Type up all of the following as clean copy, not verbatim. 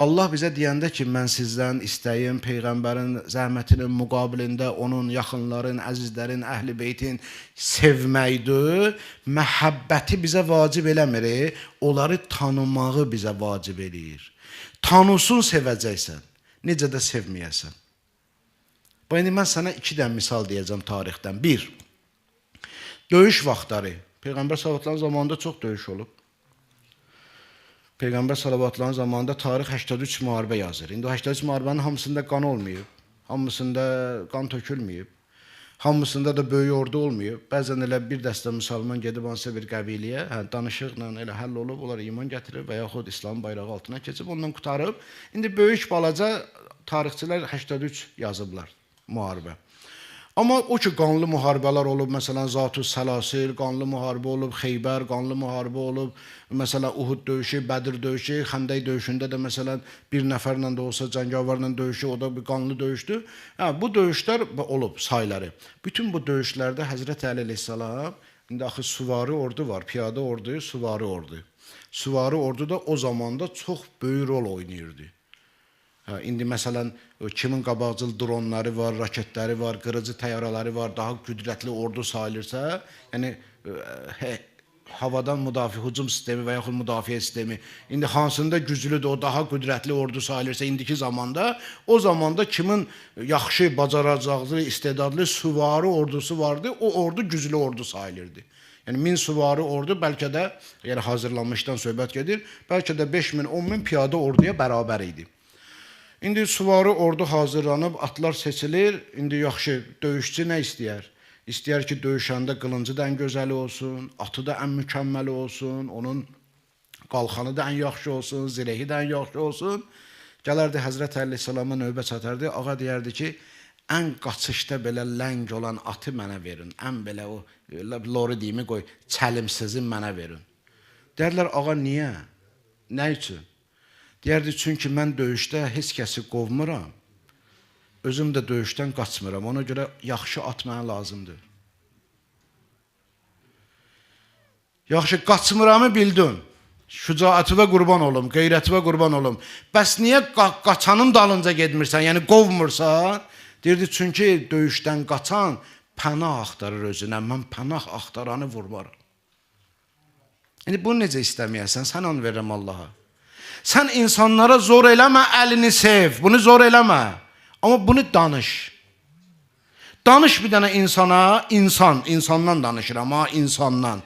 Allah bizə deyəndə ki, mən sizdən istəyim Peyğəmbərin zəhmətinin müqabilində onun yaxınların, əzizlərin, əhl-i beytin sevməkdir, məhəbbəti bizə vacib eləmir, onları tanımağı bizə vacib eləyir. Tanısun sevəcəksən, necə də sevməyəsən. Bu, indi mən sənə 2 dənə misal deyəcəm tarixdən. 1. Döyüş vaxtları. Peyğəmbər sallallahu zamanında çox döyüş olub. Peyğəmbər salavatların zamanında tarix 83 müharibə yazır. İndi o 83 müharibənin hamısında qan olmayıb, hamısında qan tökülməyib, hamısında da böyük ordu olmayıb. Bəzən elə bir dəstə müsəlman gedib hansısa bir qəbiləyə, danışıqla elə həll olub, onlar iman gətirib və yaxud İslam bayrağı altına keçib, ondan qutarıb. İndi böyük balaca tarixçilər 83 yazıblar müharibə. Amma o ki, qanlı müharibələr olub, məsələn, Zat-ı Səlasil, qanlı müharibə olub, Xeybər, qanlı müharibə olub, məsələn, Uhud döyüşü, Bədir döyüşü, Xəndək döyüşündə də, məsələn, bir nəfərlə də olsa, cəngavərlə döyüşü, o da bir qanlı döyüşdür. Bu döyüşlər olub, sayları. Bütün bu döyüşlərdə Həzrət Əli əleyhissalam, indi axı süvari ordu var, piyada ordu, süvari ordu. Süvari ordu da o zamanda çox böyük rol oynayırdı. İndi məsələn, kimin qabaqcıl dronları var, raketləri var, qırıcı təyyarələri var, daha qüdrətli ordu sayılırsa, yəni havadan müdafiə, hücum sistemi və yaxud müdafiə sistemi, indi hansında güclüdür, o daha qüdrətli ordu sayılırsa indiki zamanda, o zamanda kimin yaxşı, bacaracaqlı, istedadlı süvari ordusu vardı, o ordu güclü ordu sayılırdı. Yəni 1000 süvari ordu bəlkə də, yəni hazırlanmışdan söhbət gedir, bəlkə də 5000, 10.000 piyada orduya bərabər idi. İndi süvari ordu hazırlanıb, atlar seçilir. İndi yaxşı, döyüşçü nə istəyər? İstəyər ki, döyüşəndə qılıncı da ən gözəli olsun, atı da ən mükəmməli olsun, onun qalxanı da ən yaxşı olsun, zirehi də ən yaxşı olsun. Gələrdi Həzrət Əleyhisselama növbə çatardı, ağa deyərdi ki, ən qaçışda belə ləng olan atı mənə verin, ən belə o, lori deyimi qoy, çəlimsizin mənə verin. Deyərlər, ağa niyə? Nə üçün? Deyərdi, çünki mən döyüşdə heç kəsi qovmuram, özüm də döyüşdən qaçmıram, ona görə yaxşı at mənə lazımdır. Yaxşı, qaçmıramı bildin, şücaətivə qurban olum, qeyrətivə qurban olum. Bəs niyə qaçanın dalınca gedmirsən, yəni qovmursan? Deyirdi, çünki döyüşdən qaçan pənah axtarır özünə, mən pənah axtaranı vurmaram. Yəni, bunu necə istəməyəsən, sən onu verirəm Allaha. Sən insanlara zor eləmə, əlini sev, bunu zor eləmə. Amma bunu danış. Danış bir dənə insana, insandan danışıram, insandan.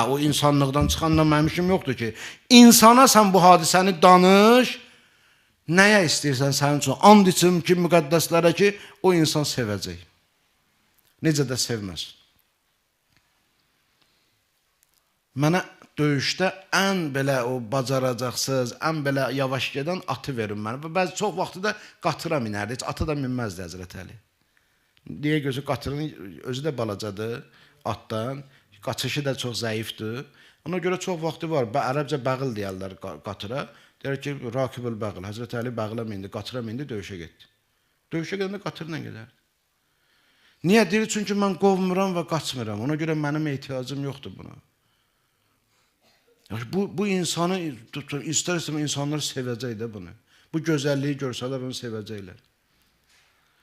O insanlıqdan çıxandan mənim işim yoxdur ki. İnsana sən bu hadisəni danış, nəyə istəyirsən sənin üçün? And içim ki, müqəddəslərə ki, o insan sevəcək. Necə də sevməz. Mənə döyüşdə ən belə o bacaracaqsız, ən belə yavaş gedən atı verin mənə. Bəzi çox vaxtı da qatıra minərdi, heç atı da minməzdi Həzrət Əli. Deyə gözü qatırın, özü də balacadır atdan, qaçışı da çox zəifdir. Ona görə çox vaxtı var, ərəbcə bəğil deyərlər qatıra. Deyər ki, Rakibül bəğil, Həzrət Əli bəğilə mindi, qatıra mindi, döyüşə getdi. Döyüşə gedəndə qatırla gedərdi. Niyə? Deyir, çünki mən qovmuram və qaçmıram, ona görə mənim ehtiyacım yoxdur buna. Bu insanı, istər-istəmə insanlar sevəcək də bunu. Bu gözəlliyi görsələr onu sevəcəklər.